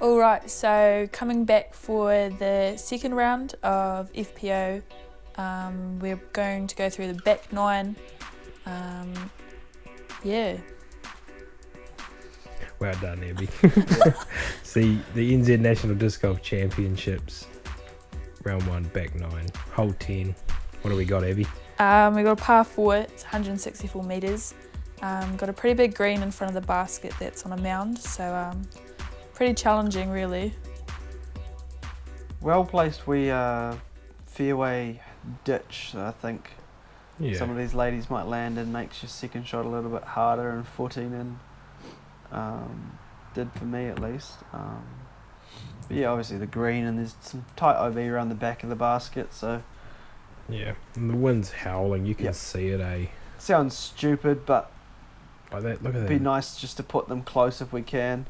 Alright, so coming back for the second round of FPO, we're going to go through the back nine. Yeah. Well done, Abby. See, the NZ National Disc Golf Championships, round 1, back 9, hole 10. What do we got, Abby? We got a par 4, it's 164 metres. Got a pretty big green in front of the basket that's on a mound, so pretty challenging really. Well placed fairway ditch, so I think some of these ladies might land and makes your second shot a little bit harder and footing, and did for me at least. But yeah, obviously the green, and there's some tight OB around the back of the basket, so Yeah, and the wind's howling, you can see it, eh? Sounds stupid, but Like that, look at it'd that. be nice just to put them close if we can,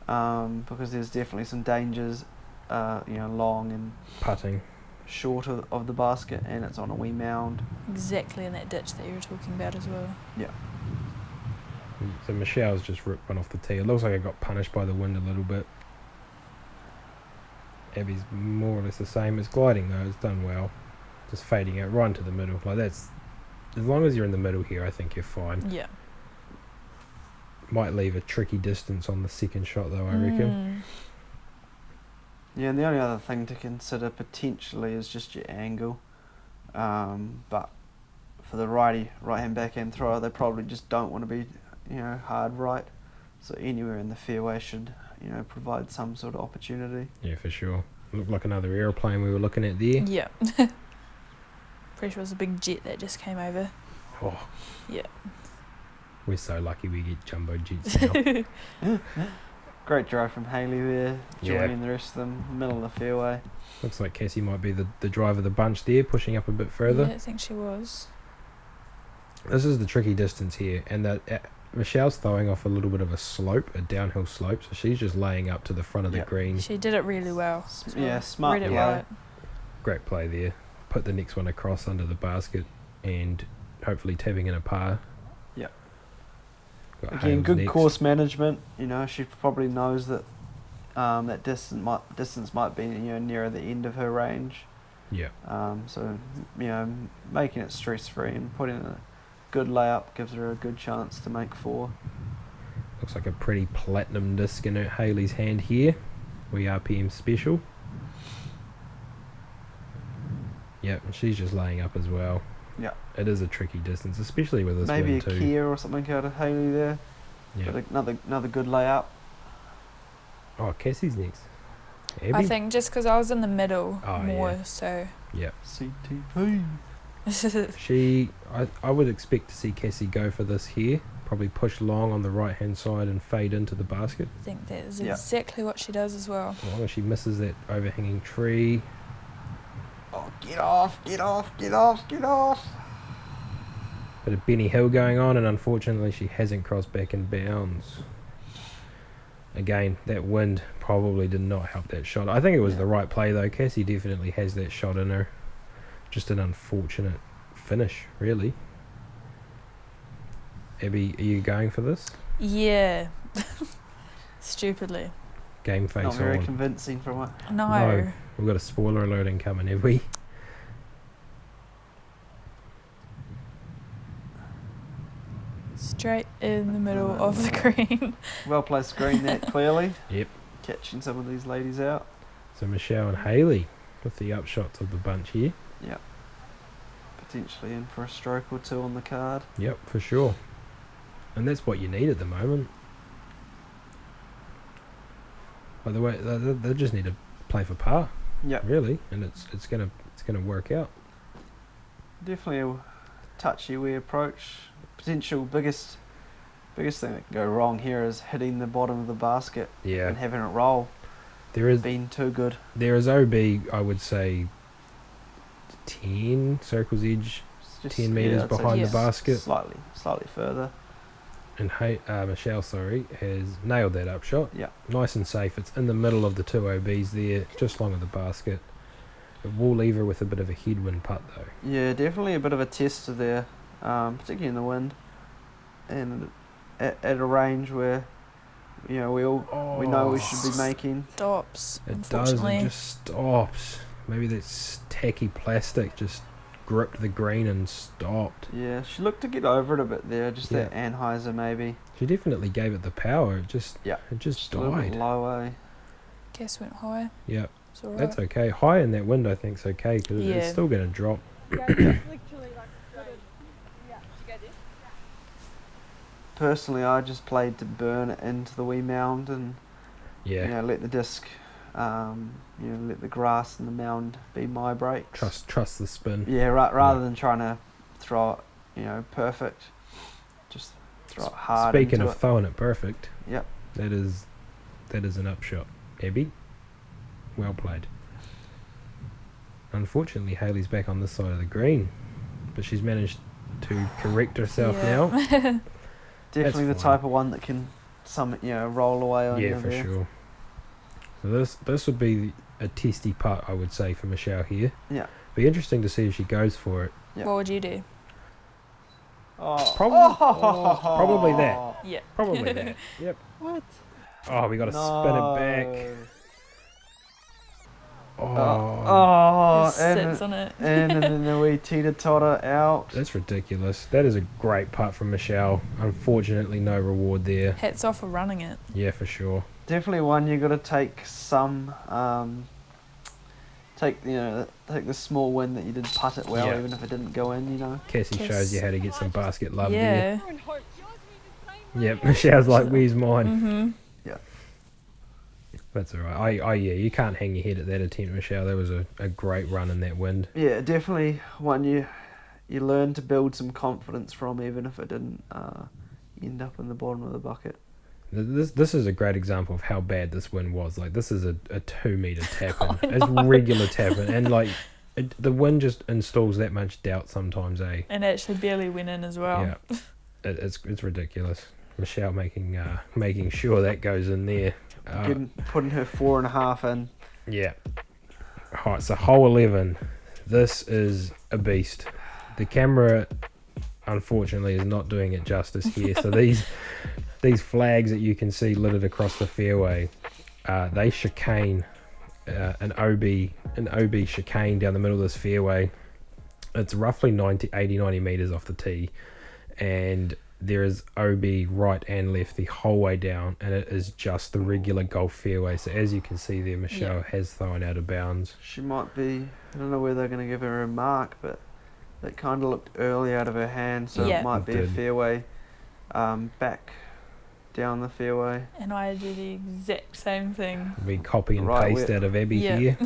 because there's definitely some dangers, long and Putting. short of the basket, and it's on a wee mound. Exactly in that ditch that you were talking about as well. Yeah. So Michelle's just ripped one off the tee. It looks like it got punished by the wind a little bit. Abby's more or less the same. It's gliding though, it's done well. Just fading out right into the middle. Like that's, as long as you're in the middle here, I think you're fine. Yeah. Might leave a tricky distance on the second shot though, I reckon. Yeah, and the only other thing to consider potentially is just your angle. But for the right-hand backhand thrower, they probably just don't want to be, hard right. So anywhere in the fairway should, provide some sort of opportunity. Yeah, for sure. Looked like another aeroplane we were looking at there. Yeah. Pretty sure it was a big jet that just came over. Oh. Yeah. We're so lucky we get jumbo jets now. Great drive from Hayley there, joining the rest of them, middle of the fairway. Looks like Cassie might be the drive of the bunch there, pushing up a bit further. Yeah, I think she was. This is the tricky distance here, and Michelle's throwing off a little bit of a slope, a downhill slope, so she's just laying up to the front of the green. She did it really well. Yeah, smart Read it play. right. Great play there. Put the next one across under the basket and hopefully tapping in a par. Yeah. Got Again, Hales good next. course management. She probably knows that that distance might be nearer the end of her range. Yeah. So making it stress free and putting a good layup gives her a good chance to make 4. Looks like a pretty platinum disc in Hayley's hand here. We RPM special. Yeah, and she's just laying up as well. Yeah. It is a tricky distance, especially with this Maybe wind a too. Kia or something out of Hayley there. Yeah. But another good layup. Oh, Cassie's next. Abby? I think just because I was in the middle more, yeah. so. Yeah. CTP. I would expect to see Cassie go for this here. Probably push long on the right hand side and fade into the basket. I think that is exactly what she does as well. As long as she misses that overhanging tree. Oh, get off, get off, get off, get off. Bit of Benny Hill going on, and unfortunately she hasn't crossed back in bounds. Again, that wind probably did not help that shot. I think it was the right play though. Cassie definitely has that shot in her. Just an unfortunate finish, really. Abby, are you going for this? Yeah. Stupidly. Game face Not very on. convincing from it. No. We've got a spoiler alert incoming, have we? Straight in the middle of the green. Well placed green there, clearly. Yep. Catching some of these ladies out. So Michelle and Hayley with the upshots of the bunch here. Yeah. Potentially in for a stroke or 2 on the card. Yep, for sure. And that's what you need at the moment. By the way, they just need to play for par. Yep. Really, and it's gonna work out. Definitely a touchy wee approach. Potential biggest thing that can go wrong here is hitting the bottom of the basket and having it roll. There is been too good. There is OB, I would say 10 circles edge, Just 10 metres behind the basket. Slightly further. And Michelle, has nailed that upshot. Yeah. Nice and safe. It's in the middle of the 2 OBs there, just long of the basket. It will leave her with a bit of a headwind putt though. Yeah, definitely a bit of a tester there, particularly in the wind, and at a range where we know we should be making. Stops, It does, unfortunately. it just stops. Maybe that's tacky plastic just gripped the green and stopped. Yeah, she looked to get over it a bit there. Just that Anheuser maybe. She definitely gave it the power. It just Just a little bit died. low, eh? Guess went high. Yeah, It's alright. that's okay. High in that wind, I think's okay because Yeah. it's still going to drop. Personally, I just played to burn it into the wee mound and Yeah, let the disc, let the grass and the mound be my brakes. trust the spin. Yeah, rather than trying to throw it, perfect, just throw it hard. Speaking into of it. throwing it perfect, Yep. that is an upshot. Abby, well played. Unfortunately, Hayley's back on this side of the green, but she's managed to correct herself now. Definitely the fine. type of one that can roll away on you. Yeah, for there. sure. So this would be a testy putt, I would say, for Michelle here. Yeah. Be interesting to see if she goes for it. Yeah. What would you do? Oh. Probably that. Yeah. Probably that. Yep. What? Oh, we got to spin it back. Oh, Sits on it. and then the wee teeter-totter out. That's ridiculous. That is a great putt from Michelle. Unfortunately, no reward there. Hats off for running it. Yeah, for sure. Definitely one you got to take some, take the small win that you did putt it well, Yeah. even if it didn't go in. Cassie shows you how to get some basket love Yeah. there. Yep, Michelle's like, where's mine? Mm-hmm. That's all right. Yeah, you can't hang your head at that attempt, Michelle. That was a great run in that wind. Yeah, definitely one you learn to build some confidence from, even if it didn't end up in the bottom of the bucket. This is a great example of how bad this wind was. Like, this is a 2 meter tap in. It's regular tap in, and like the wind just installs that much doubt sometimes, eh? And actually barely went in as well. Yeah, it's ridiculous. Michelle making sure that goes in there. Putting her 4.5 in. Yeah. Alright, so hole 11. This is a beast. The camera, unfortunately, is not doing it justice here. So these flags that you can see littered across the fairway, they chicane an OB chicane down the middle of this fairway. It's roughly 80-90 meters off the tee, and there is OB right and left the whole way down, and it is just the regular golf fairway. So as you can see there, Michelle has thrown out of bounds. She might be, I don't know whether they're going to give her a mark, but that kind of looked early out of her hand, so it might be a fairway back down the fairway. And I did the exact same thing. We copy and paste out of Abby here.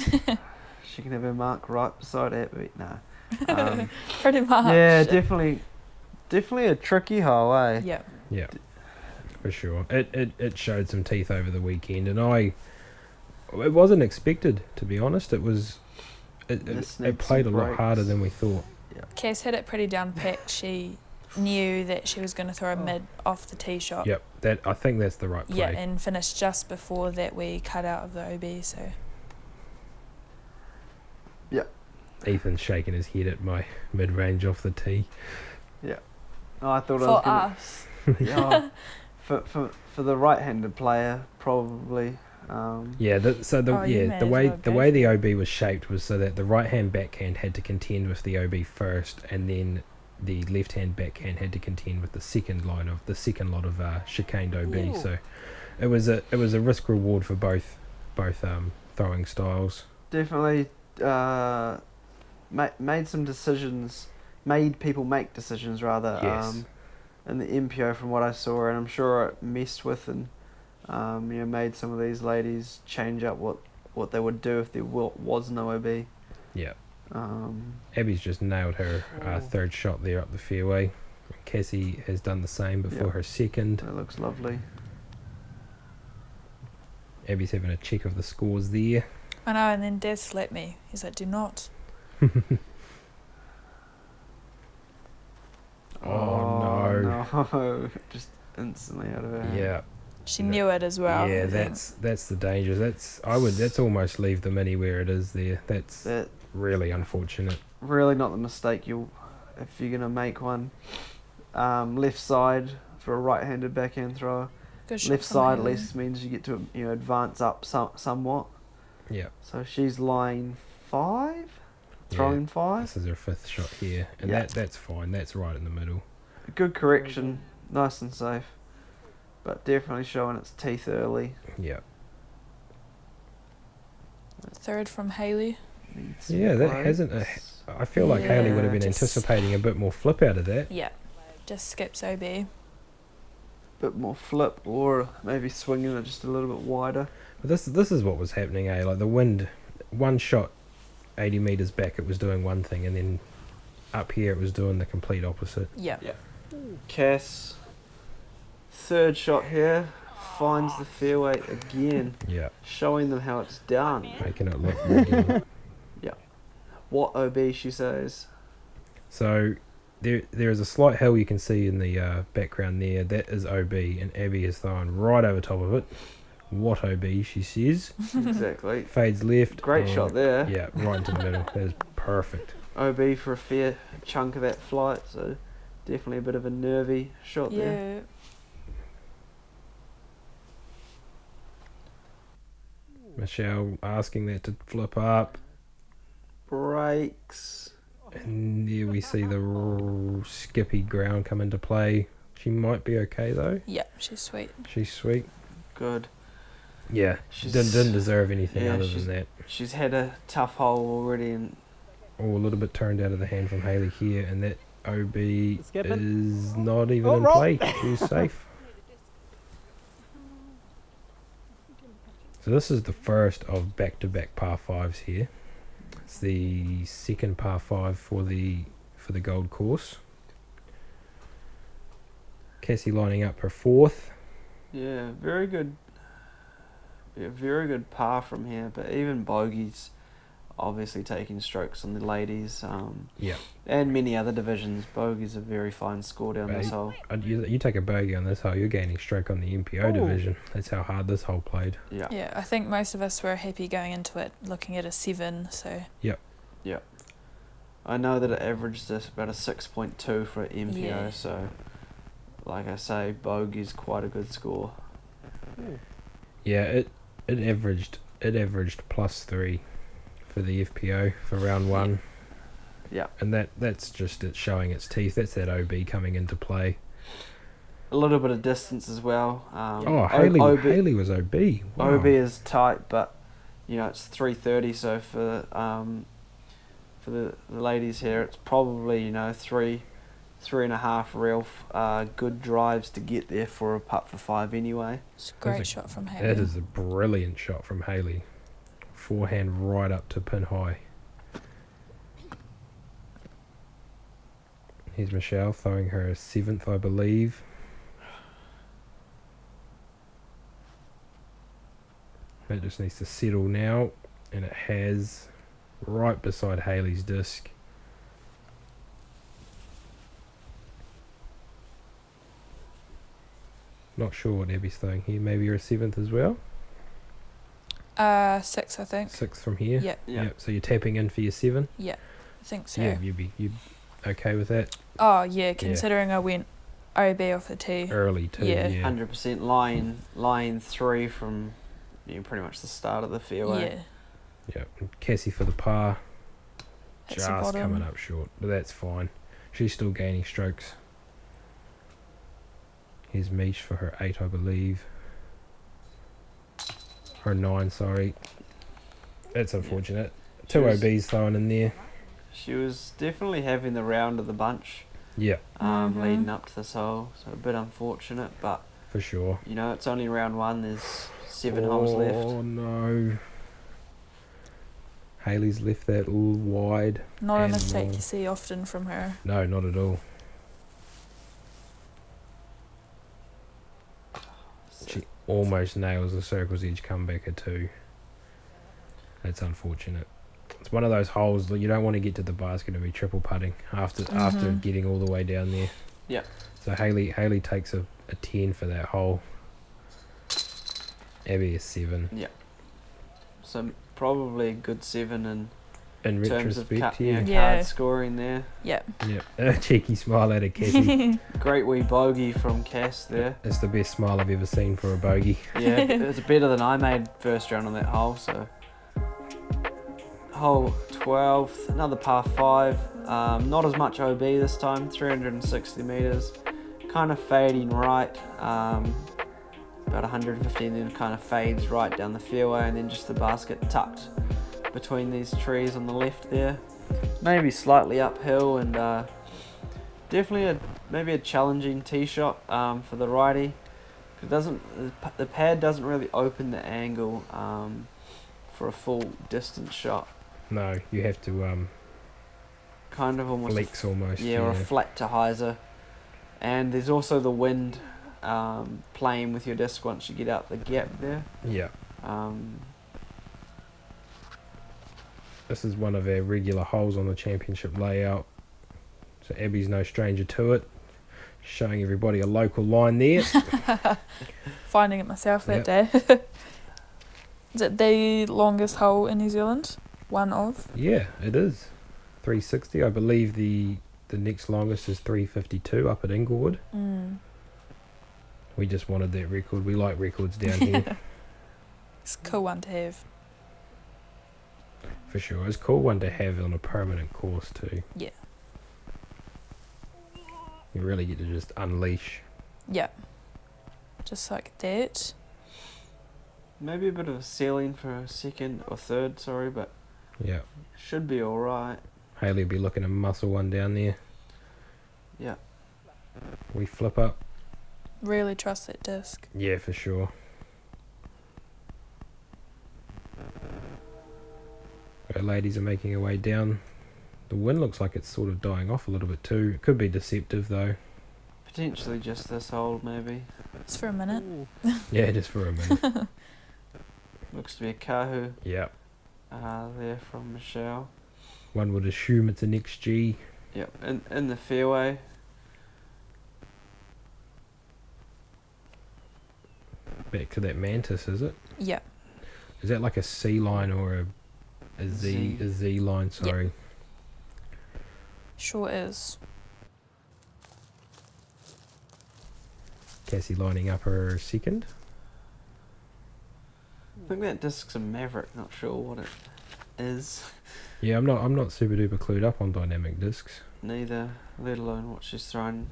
She can have her mark right beside Abby. No. Pretty much. Yeah, definitely a tricky hole, eh? Yeah. Yeah, for sure. It showed some teeth over the weekend, and it wasn't expected, to be honest. It played a lot harder than we thought. Cass had it pretty down packed. She knew that she was going to throw a mid off the tee shot. Yep, I think that's the right play. Yeah, and finished just before that we cut out of the OB. So. Yeah. Ethan's shaking his head at my mid-range off the tee. Yeah. Oh, I thought For I was us. Yeah. For the right-handed player, probably. The way the OB was shaped was so that the right hand backhand had to contend with the OB first, and then the left hand backhand had to contend with the second lot of chicaned OB. Ooh. So it was a risk reward for both throwing styles. Definitely made some decisions, made people make decisions rather. Yes. In the MPO from what I saw, and I'm sure it messed with and made some of these ladies change up what they would do if there was no OB. Yeah. Abby's just nailed her third shot there up the fairway. Cassie has done the same before her second. That looks lovely. Abby's having a check of the scores there. I know, and then Dad slapped me. He's like, do not. Oh no. Just instantly out of her hand. Yeah. She knew it as well. Yeah, that's the danger. That's almost leave them anywhere it is there. That's really unfortunate. Really not the mistake if you're gonna make one. Left side for a right-handed backhand thrower. Good shot left from side at Haley. least means you get to advance up somewhat. Yeah. So she's line 5, throwing 5. This is her 5th shot here, and Yeah. that's fine. That's right in the middle. Good correction, nice and safe, but definitely showing its teeth early. Yeah. 3rd from Haley. Needs some Yeah, that breaks. hasn't. I feel like Haley would have been just- anticipating a bit more flip out of that. Yeah, just skips OB. Bit more flip, or maybe swinging it just a little bit wider. But this is what was happening, eh? Like the wind, one shot 80 metres back, it was doing one thing, and then up here it was doing the complete opposite. Yeah. Cass, 3rd shot here, finds the fairway again, Yeah, showing them how it's done. making it look regular. What OB, she says. So there is a slight hill you can see in the background there. That is OB, and Abby is throwing right over top of it. What OB, she says. Exactly. Fades left. Great shot there. Yeah, right into the middle. That is perfect. OB for a fair chunk of that flight, so definitely a bit of a nervy shot there. Yeah. Michelle asking that to flip up. Breaks. And there we see the skippy ground come into play. She might be okay though. Yeah, she's sweet. She's sweet. Good. Yeah, she didn't deserve anything other than that. She's had a tough hole already, and Oh, a little bit turned out of the hand from Haley here, and that OB Skipping. is not even Oh, in roll. play. She's safe. So this is the first of back-to-back par 5s here. It's the second par 5 for the gold course. Cassie lining up her 4th. yeah, very good. Yeah, very good par from here, but even bogeys, obviously taking strokes on the ladies. Yeah. And many other divisions, bogeys a very fine score down this Right. hole. You take a bogey on this hole, you're gaining stroke on the MPO Ooh. division. That's how hard this hole played. Yeah. Yeah, I think most of us were happy going into it looking at a 7, so I know that it averaged about a 6.2 for an MPO, Yeah. so like I say, bogey's quite a good score. Yeah, it averaged +3 for the FPO for round 1. Yeah. And that's just it showing its teeth. That's that OB coming into play. A little bit of distance as well. Haley was OB. Wow. OB is tight, but it's 330. So for the ladies here, it's probably 3.5 real good drives to get there for a putt for 5 anyway. it's a great shot from Haley. That is a brilliant shot from Haley. Forehand right up to pin high. Here's Michelle throwing her 7th, I believe. That just needs to settle now, and it has, right beside Haley's disc. Not sure what Abby's throwing here. Maybe you're a 7th as well. 6, I think. 6th from here. Yeah, Yeah. So you're tapping in for your 7. I think so. Yeah, you okay with that? Oh, yeah, considering I went OB off the tee. Early too. Yeah. 100% line 3 from pretty much the start of the fairway. Yeah, Yeah. Cassie for the par. at the Just bottom. coming up short, but that's fine. She's still gaining strokes. Here's Mish for her 8, I believe. Her 9, sorry. That's unfortunate. She 2 was- OBs thrown in there. She was definitely having the round of the bunch Yeah, leading up to this hole, so a bit unfortunate, but for sure. it's only round 1, there's 7 holes left. Oh no. Haley's left that all wide. Not a and mistake more. you see often from her. No, not at all. She almost nails the circle's edge comebacker too. That's unfortunate. It's one of those holes that you don't want to get to the basket and be triple putting after getting all the way down there. Yeah. So Haley takes a 10 for that hole. Abby is 7. So probably a good 7, and In terms of retrospect, yeah. card scoring there. Yeah. Yep. A cheeky smile at a Cassie. Great wee bogey from Cass there. It's the best smile I've ever seen for a bogey. Yeah, it's better than I made first round on that hole. So, hole 12, another par 5. Not as much OB this time, 360 meters. Kind of fading right, about 150, and then kind of fades right down the fairway, and then just the basket tucked between these trees on the left there. Maybe slightly uphill, and definitely maybe a challenging tee shot for the righty. The pad doesn't really open the angle for a full distance shot. No, you have to Kind of almost flex almost. yeah, or a flat to hyzer. And there's also the wind playing with your disc once you get out the gap there. Yeah. Um, This is one of our regular holes on the championship layout. So Abby's no stranger to it. Showing everybody a local line there. Finding it myself that day. Is it the longest hole in New Zealand? One of? Yeah, it is. 360. I believe the next longest is 352 up at Inglewood. We just wanted that record. We like records down here. It's a cool one to have. For sure. It's a cool one to have on a permanent course too. Yeah. You really get to just unleash. Yeah. Just like that. maybe a bit of a ceiling for a second or third, sorry, but Yeah. should be alright. Haley will be looking to muscle one down there. Yeah. We flip up. Really trust that disc. Yeah, for sure. Our ladies are making their way down. The wind looks like it's sort of dying off a little bit too. It could be deceptive though. Potentially just this hole, maybe. Just for a minute. Yeah, just for a minute. Looks to be a Kahu Yeah. there from Michelle. One would assume it's an XG. Yep, in the fairway. Back to that mantis, is it? Yeah. Is that like a C line or a Z line? Sorry. Sure is. Cassie lining up her second. I think that disc's a Maverick, not sure what it is. Yeah, I'm not super duper clued up on dynamic discs. Neither, let alone what she's thrown.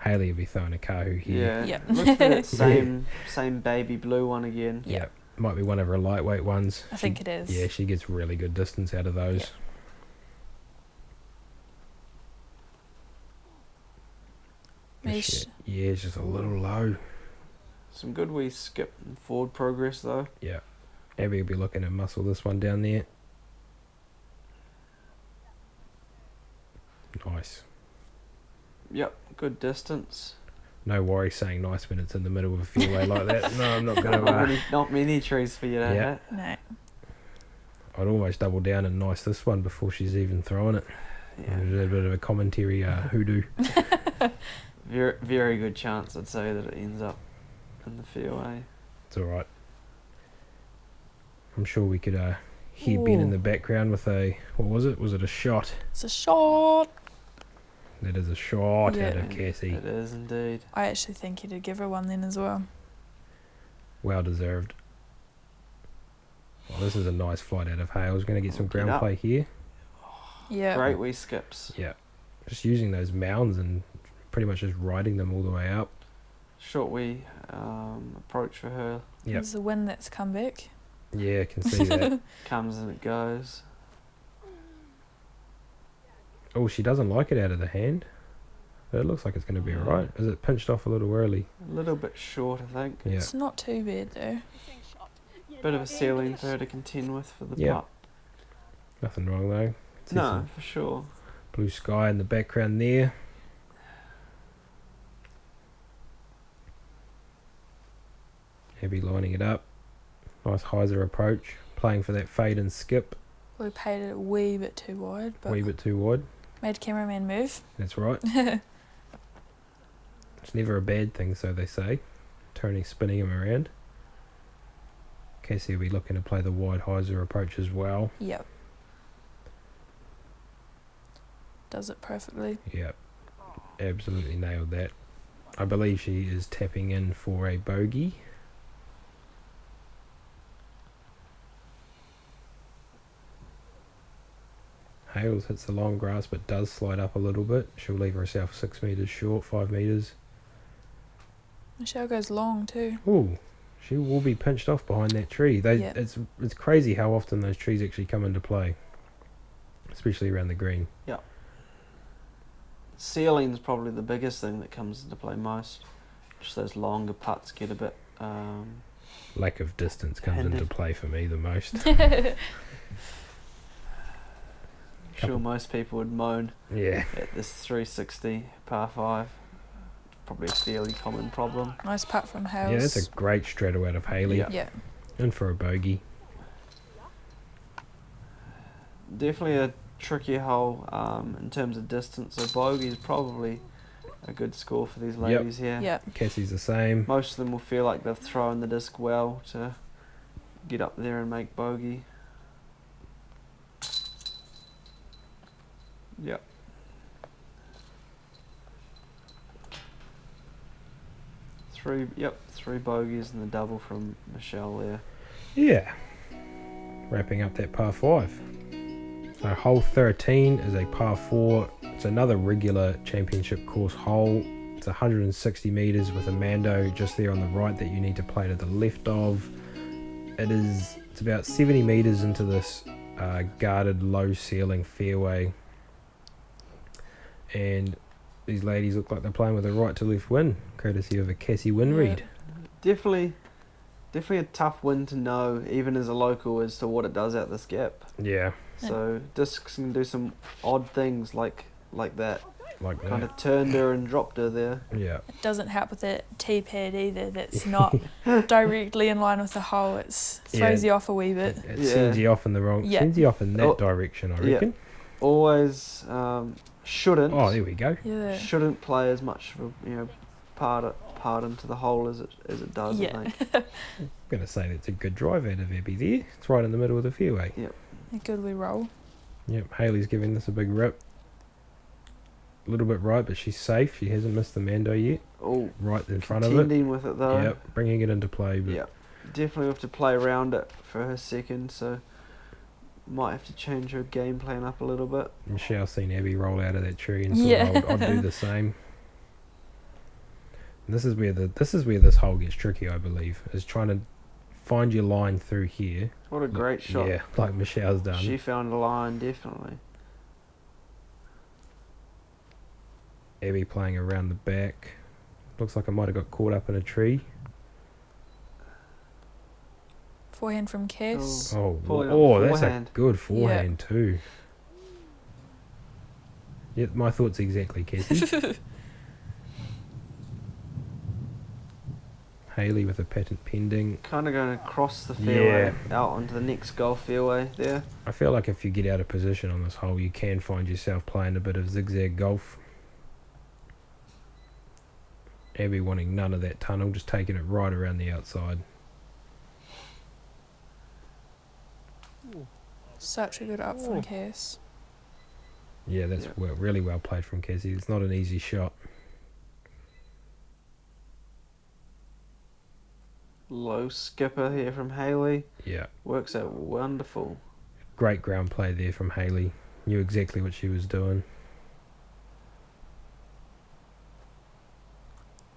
Haley will be throwing a Kahu here. Yeah, Yeah. looks like that same baby blue one again. Yeah. Might be one of her lightweight ones. I think it is. Yeah, she gets really good distance out of those. Mish. Yeah, it's just a little low. Some good wee skip and forward progress though. Yeah. Abby will be looking to muscle this one down there. Nice. Yep, good distance. No worry saying nice when it's in the middle of a fairway like that. No, I'm not going to... Not many trees for you to Yeah. hit. No. I'd almost double down and nice this one before she's even throwing it. Yeah. There's a bit of a commentary hoodoo. Very, very good chance, I'd say, that it ends up in the fairway. It's alright. I'm sure we could hear Ben in the background with a... What was it? Was it a shot? It's a shot. That is a shot Yeah. out of Cassie. It is indeed. I actually think you did give her one then as well. Well deserved. Well, this is a nice flight out of Hales. Going to get some Get ground up. play here. Yeah. Great wee skips. Yeah. Just using those mounds and pretty much just riding them all the way up. Short wee approach for her. Yep. There's the wind that's come back. Yeah, I can see that. Comes and it goes. Oh, she doesn't like it out of the hand. But it looks like it's going to be alright. Is it pinched off a little early? A little bit short, I think. Yeah. It's not too bad though. Bit of a ceiling for her to contend with for the Yeah. putt. Nothing wrong though. See No, some for sure. blue sky in the background there. Abby lining it up. Nice hyzer approach. Playing for that fade and skip. We paid it a wee bit too wide, but Wee bit too wide. made cameraman move. That's right. It's never a bad thing, so they say. Spinning him around. Cassie will be looking to play the wide hyzer approach as well. Yep. Does it perfectly. Yep. Absolutely nailed that. I believe she is tapping in for a bogey. Hales hits the long grass but does slide up a little bit. She'll leave herself 6 metres short, 5 metres. Michelle goes long too. Ooh, she will be pinched off behind that tree. Yeah. It's crazy how often those trees actually come into play, especially around the green. Yeah. Ceiling's probably the biggest thing that comes into play most. Just those longer putts get a bit. Lack of distance comes Handy. into play for me the most. Sure, most people would moan Yeah. at this 360 par 5. Probably a fairly common problem. Nice putt from Hales. Yeah, that's a great straddle out of Hayley. Yeah. Yeah. In for a bogey. Definitely a tricky hole in terms of distance. So bogey is probably a good score for these ladies here. Yeah. Cassie's the same. Most of them will feel like they've thrown the disc well to get up there and make bogey. Yep. Three bogeys and the double from Michelle there. Yeah. Wrapping up that par 5. So hole 13 is a par 4. It's another regular championship course hole. It's 160 metres with a Mando just there on the right that you need to play to the left of. It's about 70 metres into this guarded low ceiling fairway. And these ladies look like they're playing with a right to left win, courtesy of a Cassie Winreed. Yeah. Definitely a tough win to know, even as a local, as to what it does out this gap. Yeah. So discs can do some odd things like that. Like Kind that. of turned her and dropped her there. Yeah. It doesn't help with that T pad either. That's not directly in line with the hole. It throws you off a wee bit. It Yeah. sends you off in the wrong. Yeah. Sends you off in that Oh, direction, I yeah. reckon. Always shouldn't. Oh, there we go. Yeah. Shouldn't play as much of a part into the hole as it does. Yeah. I think. I'm going to say that's a good drive out of Abby there. It's right in the middle of the fairway. A good wee roll. Yep, Hayley's giving this a big rip. A little bit right, but she's safe. She hasn't missed the Mando yet. Oh, Right in front of it. contending with it though. Yep, bringing it into play. But Yeah, definitely have to play around it for her second, so might have to change her game plan up a little bit. Michelle's seen Abby roll out of that tree and Yeah. I'd do the same. And this is where this hole gets tricky, I believe, is trying to find your line through here. What a great shot. Yeah, like Michelle's done. She found a line, definitely. Abby playing around the back. Looks like I might have got caught up in a tree. Forehand from Cass. Oh, Pulling up that's a forehand. good forehand too. Yeah, my thoughts exactly, Cassie. Hayley with a patent pending. Kind of going across the fairway out onto the next golf fairway there. I feel like if you get out of position on this hole, you can find yourself playing a bit of zigzag golf. Abby wanting none of that tunnel, just taking it right around the outside. Such a good up from Cass. Yeah, that's really well played from Cassie. It's not an easy shot. Low skipper here from Hayley. Yeah, Works out wonderful. great ground play there from Hayley. Knew exactly what she was doing.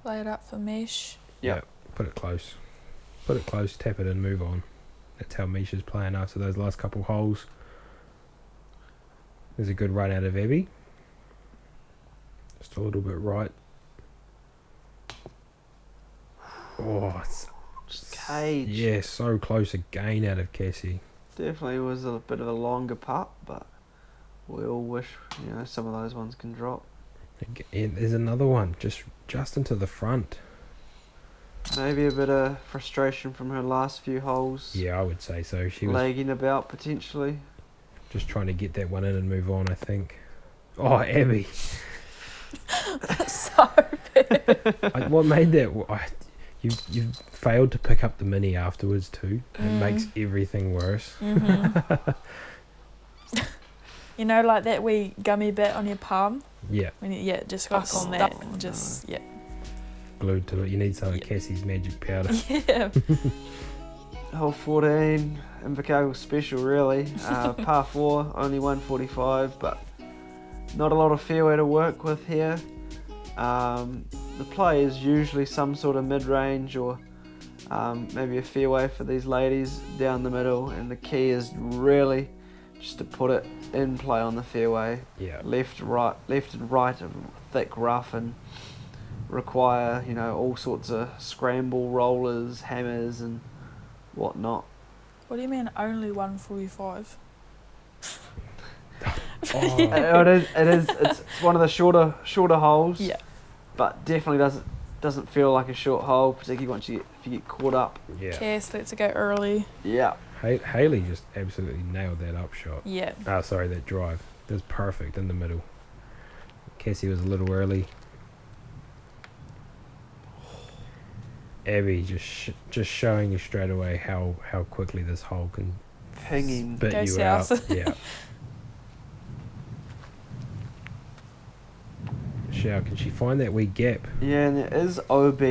Lay it up for Mesh. Yep. Put it close. Put it close, tap it in, move on. That's how Misha's playing after those last couple holes. There's a good run out of Abby. Just a little bit right. Oh, it's Just cage. yeah, so close again out of Cassie. Definitely was a bit of a longer putt, but we all wish some of those ones can drop. And there's another one just into the front. Maybe a bit of frustration from her last few holes. Yeah, I would say so. She was lagging about potentially. just trying to get that one in and move on, I think. Oh, Abby. So bad. What made that? You failed to pick up the mini afterwards too. It makes everything worse. Mm-hmm. You know, like that wee gummy bit on your palm? Yeah, When you, just got Stuck on on that that. and just, glued to it. You need some of Yeah. Cassie's magic powder. yeah. Hole 14, Invercargill special really. Par 4, only 145, but not a lot of fairway to work with here. The play is usually some sort of mid-range or maybe a fairway for these ladies down the middle, and the key is really just to put it in play on the fairway. Yeah. Left and right of thick rough, and require, you know, all sorts of scramble rollers, hammers and whatnot. What do you mean only 145? Oh, It's one of the shorter holes. Yeah. But definitely doesn't feel like a short hole, particularly once if you get caught up. yeah. Cass, let's go early. Yeah. Haley just absolutely nailed that upshot. Yeah. Sorry, that drive. It was perfect in the middle. Cassie was a little early. Abby just showing you straight away how quickly this hole can Pinging. spit Go you south. out. Yeah. Michelle, can she find that wee gap? Yeah, and there is OB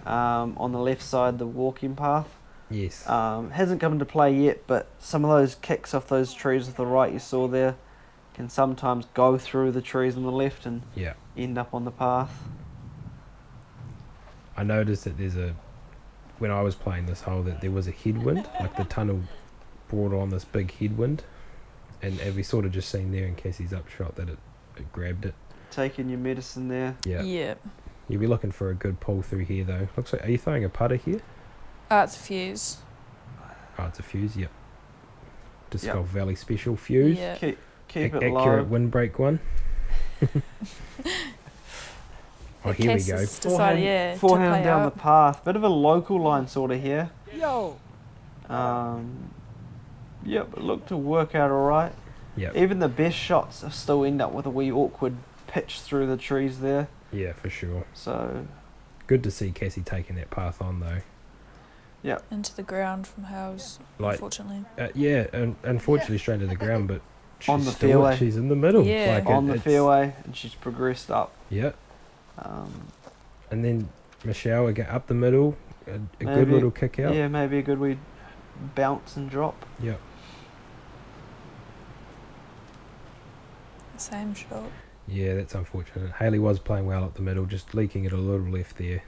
on the left side, the walking path. Yes. Hasn't come into play yet, but some of those kicks off those trees with the right you saw there can sometimes go through the trees on the left and Yeah. end up on the path. I noticed that when I was playing this hole, that there was a headwind, like the tunnel brought on this big headwind, and we sort of just seen there in Cassie's upshot that it grabbed it. Taking your medicine there. Yeah. Yeah. You'll be looking for a good pull through here though. Looks like, are you throwing a putter here? It's a fuse. Oh, it's a fuse, yep. Disc Yep. Golf Valley Special fuse. Yeah. Keep it Accurate low. windbreak one. Oh, here we go. Cass has decided, to Forehand play down out. the path. Bit of a local line sort of here. Yo! Yep, it looked to work out alright. Yep. Even the best shots still end up with a wee awkward pitch through the trees there. Yeah, for sure. So, Good to see Cassie taking that path on though. Into the ground from Howes, Like, unfortunately. yeah, and unfortunately straight to the ground, but On she's the still- fairway. She's in the middle. Yeah. Like on the it's- fairway, and she's progressed up. Yeah. Um, And then Michelle again up the middle, a good Maybe- little kick out. yeah, maybe a good wee bounce and drop. Yeah. Same shot. Yeah, that's unfortunate. Haley was playing well up the middle, just leaking it a little left there.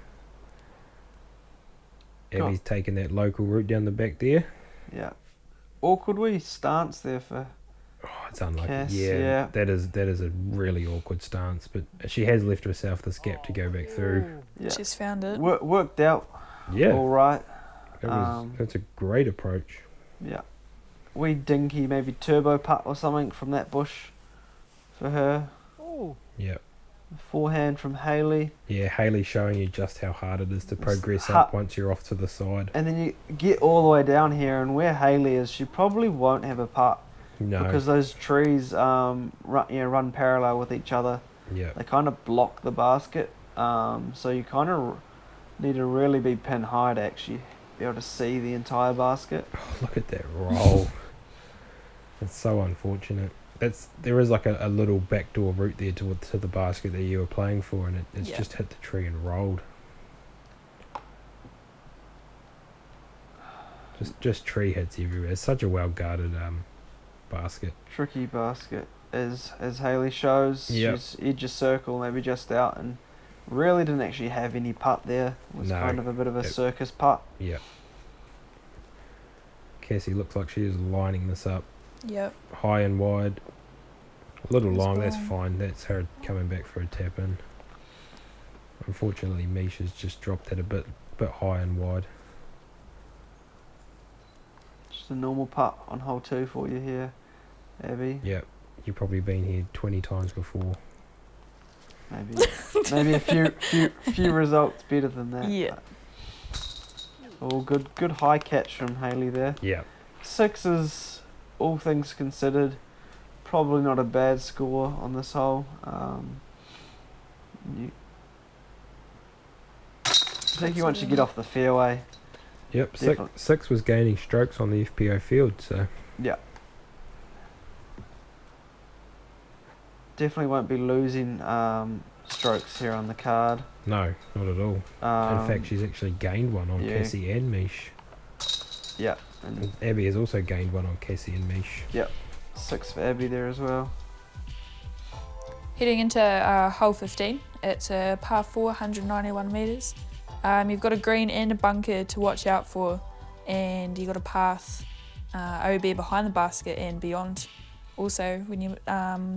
Cool. Abby's taking that local route down the back there. Yeah. Awkward wee stance there for. Oh, it's unlucky. Cass, yeah, yeah. that is a really awkward stance, but she has left herself this gap to go back through. Yeah. She's found it. Worked out Yeah, all right. that's a great approach. Yeah. Wee dinky, maybe turbo putt or something from that bush for her. Oh, Yeah. Forehand from Haley. Yeah, Haley showing you just how hard it is to It's progress hard. up once you're off to the side. And then you get all the way down here, and where Haley is, she probably won't have a putt No. because those trees run parallel with each other. Yeah. They kind of block the basket, so you kind of need to really be pin high to actually be able to see the entire basket. Oh, look at that roll. It's so unfortunate. There is like a little backdoor route there to the basket that you were playing for, and it's Yeah. just hit the tree and rolled. Just tree hits everywhere. It's such a well guarded basket. Tricky basket, as Haley shows. Yep. She's edge of circle, maybe just out, and really didn't actually have any putt there. It was No. kind of a bit of a Yep. circus putt. Yeah. Cassie looks like she is lining this up Yep. high and wide. A little That's long, that's fine. fine. That's her coming back for a tap in. Unfortunately, Misha's just dropped that a bit high and wide. Just a normal putt on hole 2 for you here, Abby. Yeah, you've probably been here 20 times before. Maybe a few results better than that. Yeah. Oh, good high catch from Haley there. Yeah. 6 is, all things considered, probably not a bad score on this hole. Particularly once you get off the fairway. Yep, Definitely. six was gaining strokes on the FPO field, so Yeah. Definitely won't be losing strokes here on the card. no, not at all. In fact, she's actually gained one on yeah. Cassie and Mish. Yeah. And And Abby has also gained one on Cassie and Mish. 6 for Abby there as well. Heading into hole 15, it's a par 4, 191 metres. You've got a green and a bunker to watch out for, and you've got a path OB behind the basket and beyond. Also, when you're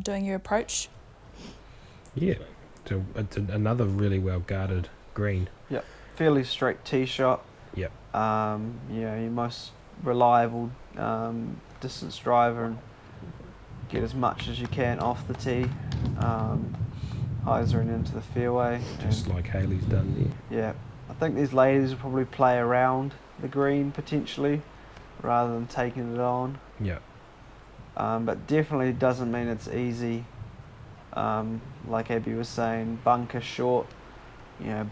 doing your approach. Yeah, so it's another really well guarded green. Fairly straight tee shot. Yep. Your most reliable distance driver, and get as much as you can off the tee. Hyzer and into the fairway. Just like Haley's done there. Yeah, I think these ladies will probably play around the green potentially, rather than taking it on. Yeah. But definitely doesn't mean it's easy. Like Abby was saying, bunker short,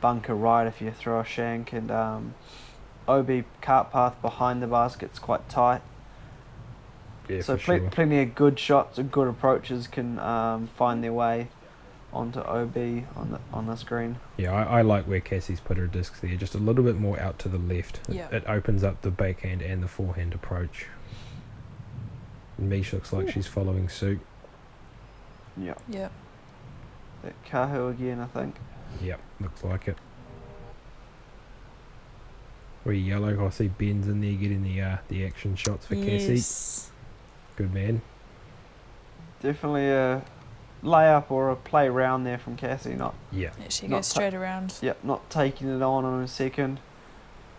bunker right if you throw a shank, and OB cart path behind the basket's quite tight. Yeah, So for sure. plenty of good shots and good approaches can find their way onto OB on this green. Yeah, I like where Cassie's put her discs there, just a little bit more out to the left. Yeah. It opens up the backhand and the forehand approach. Mish looks like she's following suit. Yeah, Yeah. that Kahu again, I think. Yep, looks like it. Wee yellow, I see Ben's in there getting the action shots for Cassie. Yes. Good man. Definitely a layup or a play round there from Cassie. Not Yeah. Yeah, she Not goes straight around. not taking it on a second.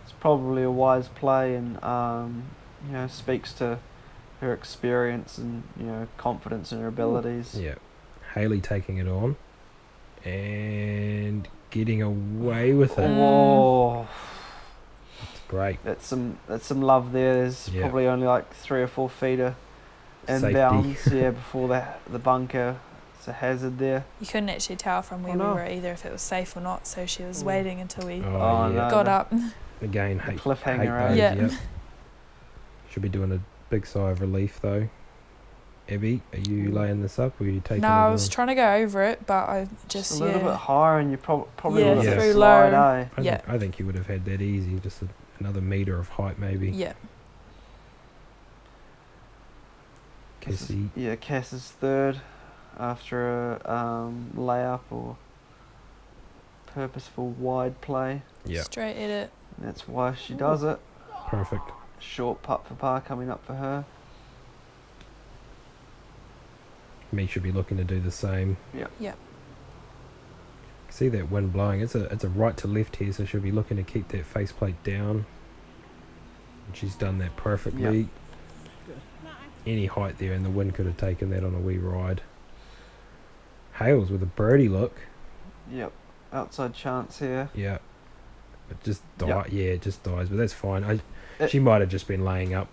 It's probably a wise play, and speaks to her experience and confidence in her abilities. Yeah. Haley taking it on and getting away with it. Whoa. It's great. That's some love there. There's Yeah. probably only like 3 or 4 feet of Safety. inbounds before the bunker. It's a hazard there. You couldn't actually tell from where Oh, no. we were either if it was safe or not, so she was Mm. waiting until we Oh, yeah. no. got up. Again, The hate cliffhanger, those, eh? yep. Should be doing a big sigh of relief though. Abby, are you laying this up or are you taking No, it I on? was trying to go over it, but I just a little bit higher, and you probably Yeah, would have through slide, low. eh? I think you would have had that easy, just another metre of height maybe. Yeah. Cassie, Cass is third after a layup or purposeful wide play. yeah, Straight at it. And that's why she does it. perfect. Short putt for par coming up for her. Me should be looking to do the same. Yeah. See that wind blowing? It's a right to left here, so she'll be looking to keep that faceplate down. And she's done that perfectly. Any height there, and the wind could have taken that on a wee ride. Hales with a birdie look. Yep. Outside chance here. Yeah. It just Yep. it just dies, but that's fine. It- She might have just been laying up.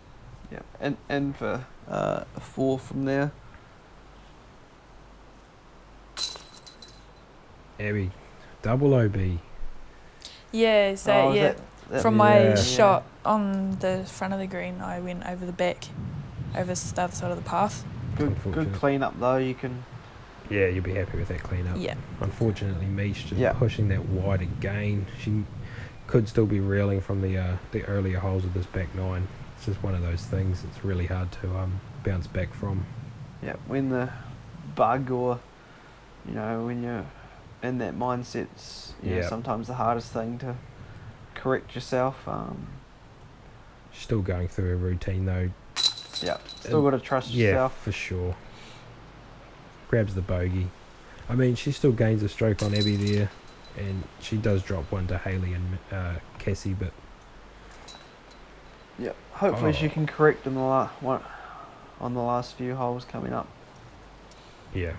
Yeah. And for a 4 from there. Abby, double OB. Yeah, so Oh, is yeah. that From my Yeah. shot on the front of the green, I went over the back, over the other side of the path. good Unfortunate. clean-up though. You can. Yeah, you'll be happy with that cleanup. Yeah. Unfortunately, Mish just Yeah. pushing that wide again. She could still be reeling from the earlier holes of this back nine. It's just one of those things. It's really hard to bounce back from. Yeah. When the bug or when you're in that mindset, it's Yeah. sometimes the hardest thing to correct yourself. She's still going through her routine though. Yeah. Still got to trust Yeah, yourself. for sure. Grabs the bogey. I mean, she still gains a stroke on Abby there, and she does drop one to Haley and Cassie, but Yeah. Hopefully she Oh. can correct in the on the last few holes coming up. yeah.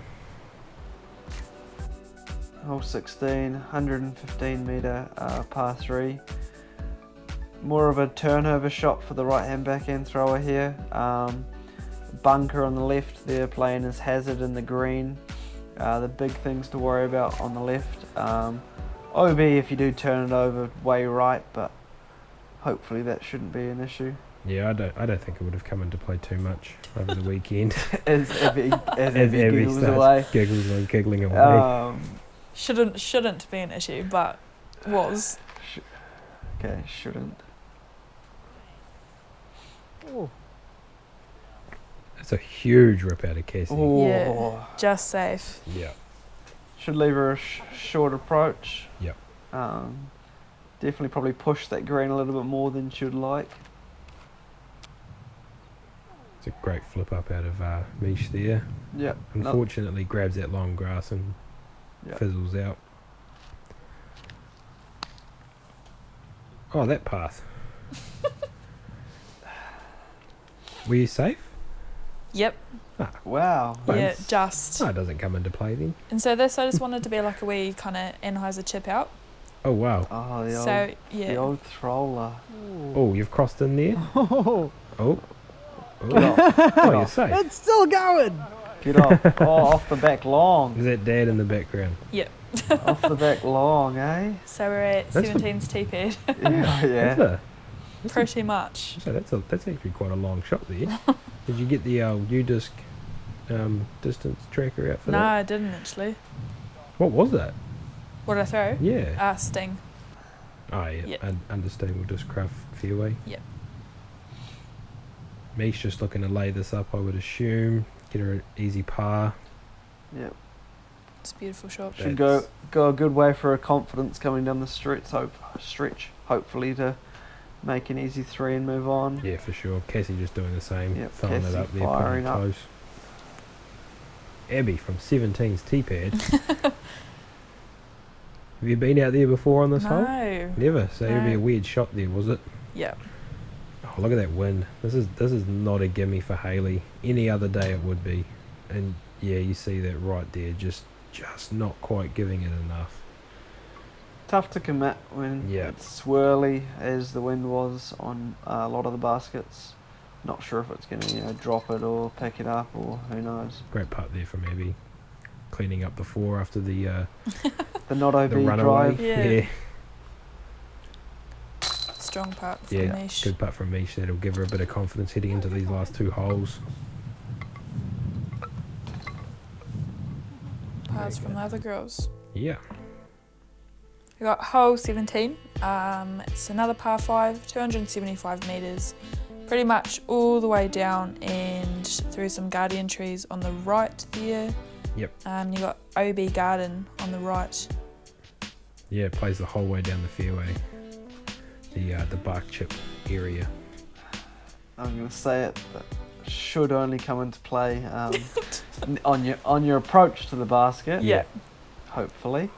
Hole 16, 115 metre par 3. More of a turnover shot for the right hand backhand thrower here. Bunker on the left, they're playing as hazard in the green. The big things to worry about on the left. OB if you do turn it over way right, but hopefully that shouldn't be an issue. Yeah, I don't think it would have come into play too much over the weekend. As Evie giggles starts away. giggling away. Shouldn't be an issue, but was. Okay, shouldn't. Oh, It's a huge rip out of Cassie. Oh. Yeah. Just safe. Yeah. Should leave her a short approach. Yep. Definitely probably push that green a little bit more than she'd like. It's a great flip up out of Mish there. Yep. Unfortunately, grabs that long grass and Yep. fizzles out. Oh, that path. Were you safe? Yep. Wow. Well, Yeah, it's- just. Oh, it doesn't come into play then. And so this, I just wanted to be like a wee kind of Anheuser chip out. Oh, wow. Oh, the old, So the yeah. old troller. Oh, you've crossed in there? oh. Oh. Get Oh, off. oh you're safe. It's still going. Get off. Oh, off the back long. Is that dad in the background? Off the back long, eh? So we're at That's 17's T-pad. Yeah. That's Pretty much. that's actually quite a long shot there. Did you get the U-disc distance tracker out for No, that? I didn't actually. What was that? What did I throw? Yeah. Sting. Oh, yeah. Yep. Understable discraft fairway. Yep. Mish just looking to lay this up, I would assume. Get her an easy par. Yep. It's a beautiful shot. Should go a good way for her confidence coming down the stretch. Hopefully to make an easy three and move on. Yeah, for sure. Cassie just doing the same. Yep, Throwing it Cassie up there, putting firing it up. close. Abby from 17's T-pad. Have you been out there before on this hole? No. Never. So it'd be No. a weird shot there, was it? Yeah. Oh, look at that wind. This is not a gimme for Haley. Any other day it would be. And yeah, you see that right there. Just not quite giving it enough. Tough to commit when Yeah. it's swirly as the wind was on a lot of the baskets. Not sure if it's going to drop it or pick it up or who knows. Great putt there from Abby. Cleaning up the four after the The not OB runaway. drive. Yeah. Strong part from Yeah, Mish. good putt from Mish. That'll give her a bit of confidence heading into these last two holes. Parts from the other girls. Yeah. We got hole 17. It's another par 5, 275 metres. Pretty much all the way down and through some guardian trees on the right there. Yep. You got OB Garden on the right. Yeah, it plays the whole way down the fairway. The bark chip area. I'm going to say it, but should only come into play on your approach to the basket. Yeah. Hopefully.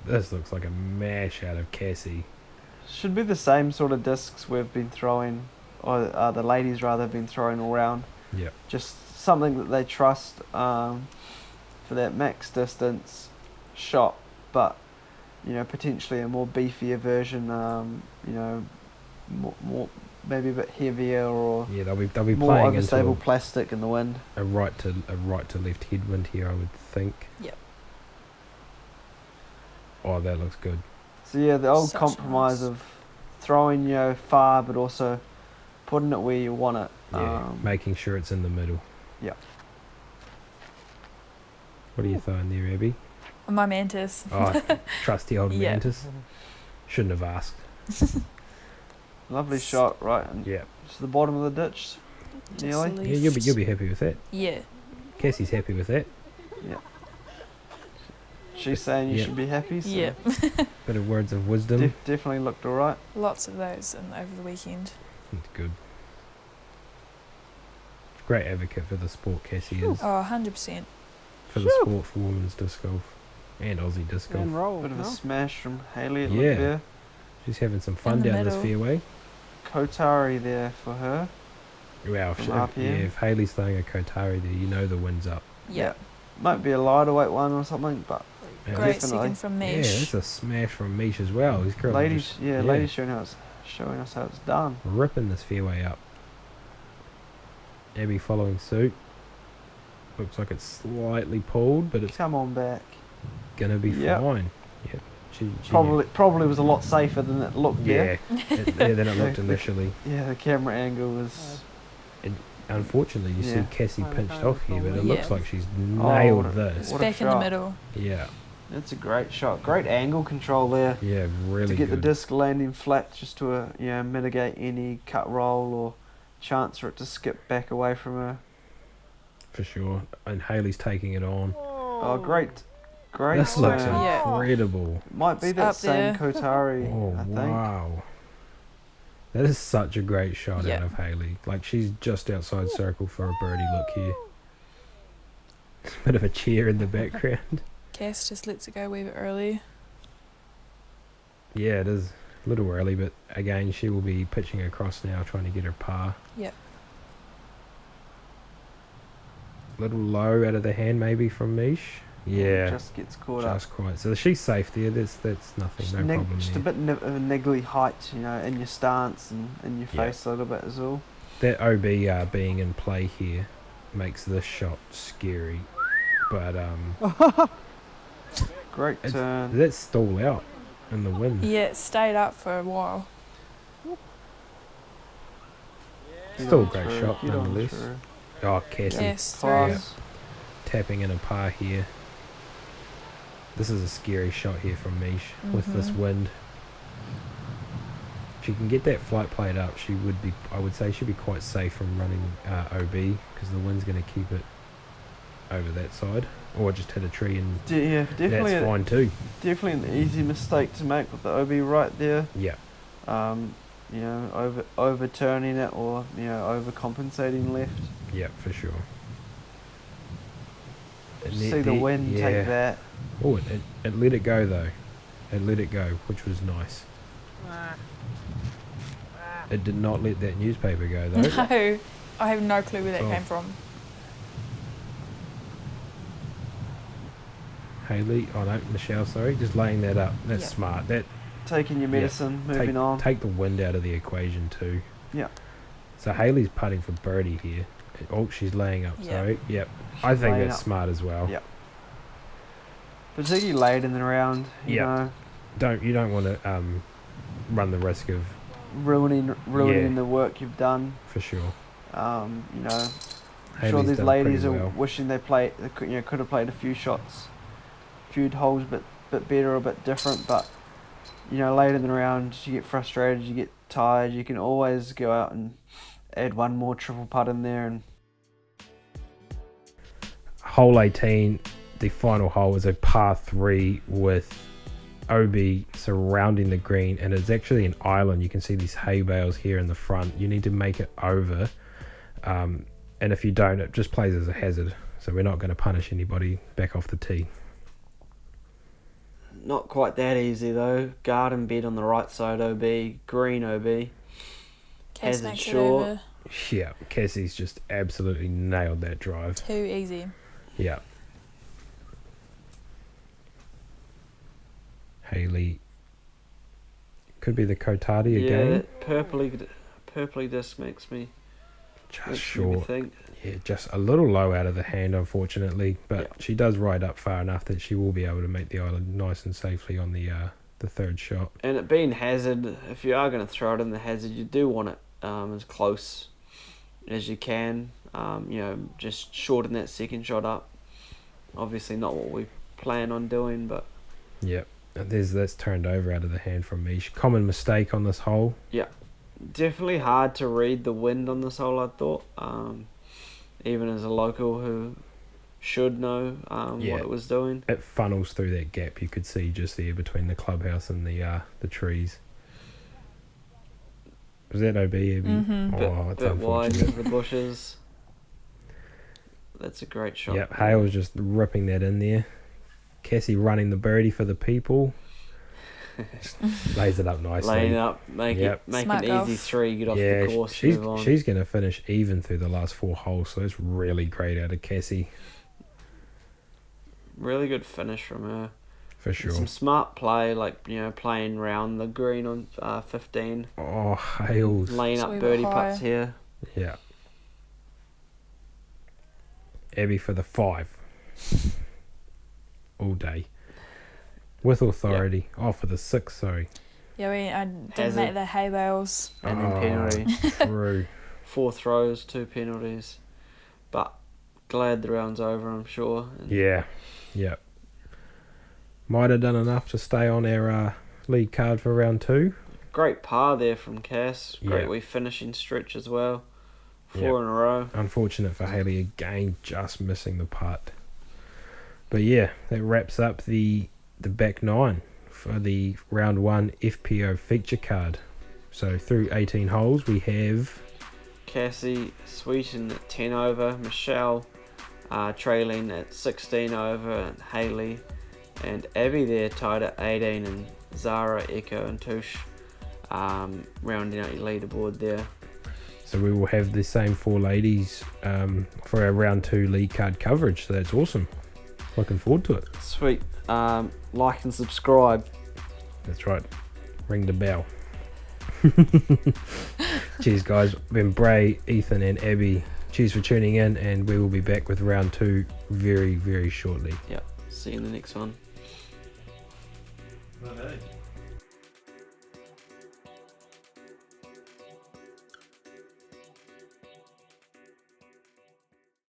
This looks like a mash out of Cassie. Should be the same sort of discs we've been throwing, or the ladies rather have been throwing all round. Yep. Just something that they trust for that max distance shot, but potentially a more beefier version. More maybe a bit heavier or Yeah, they'll be more playing into overstable plastic in the wind. a right to left headwind here, I would think. Yep. Oh, that looks good. So yeah, the old Such compromise nice. of throwing far, but also putting it where you want it. Yeah, making sure it's in the middle. Yeah. What are you throwing there, Abby? My mantis. Oh, trusty old Yeah. mantis. Shouldn't have asked. Lovely shot, right? And Yeah. to the bottom of the ditch, Just nearly. the Yeah, left. you'll be happy with that. Yeah. Cassie's happy with that. She's saying you Yeah. should be happy. So Yeah. Bit of words of wisdom. definitely looked alright. Lots of those over the weekend. It's good. Great advocate for the sport, Cassie is. Oh, 100%. For the sport, for women's disc golf and Aussie disc golf. And roll. Bit of a no? smash from Haley. It Yeah. looked there. She's having some fun In the down this middle. fairway. Kotari there for her. Wow, From if, RPM. yeah, if Haley's throwing a Kotari there, you know the wind's up. Yeah. Might be a lighter weight one or something, but Yeah, Great definitely. second from Yeah, Mish. that's a smash from Mish as well. He's currently ladies, just, ladies showing us how it's done. ripping this fairway up. Abby following suit. Looks like it's slightly pulled, but it's Come on back. gonna be Yep. fine. Yep. She Probably was a lot safer than it looked there. than it looked initially. Yeah, the camera angle was. Unfortunately, you see Yeah. Cassie pinched off here, but it Yeah. looks like she's nailed what this. a Back in the shot. middle. Yeah, That's a great shot. Great angle control there yeah, really to get good. the disc landing flat, just to mitigate any cut roll or chance for it to skip back away from her. For sure. And Hayley's taking it on. Oh, great. This looks Yeah. incredible. Might be It's that up same there. Kotari, Oh, I think. wow. That is such a great shot Yeah. out of Hayley. Like, she's just outside circle for a birdie look here. Bit of a cheer in the background. Cass just lets it go a wee bit early. Yeah, it is a little early, but again, she will be pitching across now, trying to get her par. Yep. Little low out of the hand, maybe from Mish. Yeah, Just gets caught up. just quite. So she's safe there. That's nothing, Just, no problem just there. a bit of a niggly height, in your stance and in your Yeah. face a little bit as well. That OB being in play here makes this shot scary, but Great turn. that's stall out in the wind. Yeah, it stayed up for a while. Still a Get on great through, shot get on nonetheless. through. Oh, Cassie Yes, through. Class. tapping in a par here. This is a scary shot here from Mish with this Mhm. wind. If she can get that flight plate up, she would be. I would say she'd be quite safe from running OB because the wind's going to keep it over that side, or just hit a tree and Yeah, definitely, that's fine too. definitely an easy mistake to make with the OB right there. Yeah, Overturning it or overcompensating left. yeah, for sure. And See the wind take that. Oh, it let it go though. It let it go, which was nice. It did not let that newspaper go though. No, I have no clue where that Oh. came from. Hayley, oh no, Michelle, sorry, just laying that up. That's Yep. smart. That Taking your medicine, moving on. take the wind out of the equation too. Yeah. So Hayley's putting for birdie here. Oh, she's laying up. Yep. Sorry. Yep. I think laying that's up. smart as well. Yep. Particularly late in the round, you Yep. know, You don't want to run the risk of ruining Yeah. the work you've done. for sure. I'm sure Hayley's these done ladies pretty are well. wishing they could have played a few shots, few holes, bit better, a bit different. But late in the round, you get frustrated, you get tired. You can always go out and add one more triple putt in there. And Hole 18, the final hole is a par 3 with OB surrounding the green, and it's actually an island. You can see these hay bales here in the front. You need to make it over, and if you don't, it just plays as a hazard. So we're not going to punish anybody back off the tee. not quite that easy though. Garden bed on the right side, OB, green OB. Cass Hazard makes it short. over. Yeah, Cassie's just absolutely nailed that drive. Too easy. Yeah. Hayley could be the Kotadi Yeah, again. that purpley disc makes me Just short. short. Yeah, just a little low out of the hand, unfortunately. But Yeah. she does ride up far enough that she will be able to make the island nice and safely on the third shot. And it being hazard, if you are going to throw it in the hazard, you do want it as close as you can. Just shorten that second shot up. Obviously not what we plan on doing, but Yep. That's turned over out of the hand from Mish. Common mistake on this hole. definitely hard to read the wind on this hole, I thought. Even as a local who should know Yeah. what it was doing. It funnels through that gap you could see just there between the clubhouse and the trees. Was that OB, Abby? Mhm. Oh, it's Bit wide unfortunate. of the bushes. That's a great shot. Yep, Hale was just ripping that in there. Cassie running the birdie for the people. Just lays it up nicely. Laying up, make Yep. an Smart easy golf. 3, get off Yeah, the course, she's move on. she's going to finish even through the last 4 holes, so it's really great out of Cassie, Really good finish from her. for sure. Some smart play, playing round the green on 15. Oh, Hales. Laying So up we were birdie high. putts here. Yeah. Abby for the 5. All day. with authority. Oh, for the 6, sorry. Yeah, I didn't Hazard. make the hay bales. And then penalty. True. 4 throws, 2 penalties. But glad the round's over, I'm sure. And Yeah. Might have done enough to stay on our lead card for round 2. Great par there from Cass. Great Yeah. wee finishing stretch as well. 4 Yeah. in a row. Unfortunate for Haley again, just missing the putt. But yeah, that wraps up the back 9 for the round 1 FPO feature card. So through 18 holes we have Cassie, Sweetten at 10 over. Michelle trailing at 16 over. And Haley and Abby there tied at 18. And Zara, Echo and Tush rounding out your leaderboard there. So we will have the same 4 ladies for our round 2 lead card coverage. So that's awesome. Looking forward to it. Sweet. Like and subscribe. That's right. Ring the bell. Cheers, guys. Been Bray, Ethan, and Abby. Cheers for tuning in, and we will be back with round 2 very, very shortly. Yep. See you in the next one. Righto.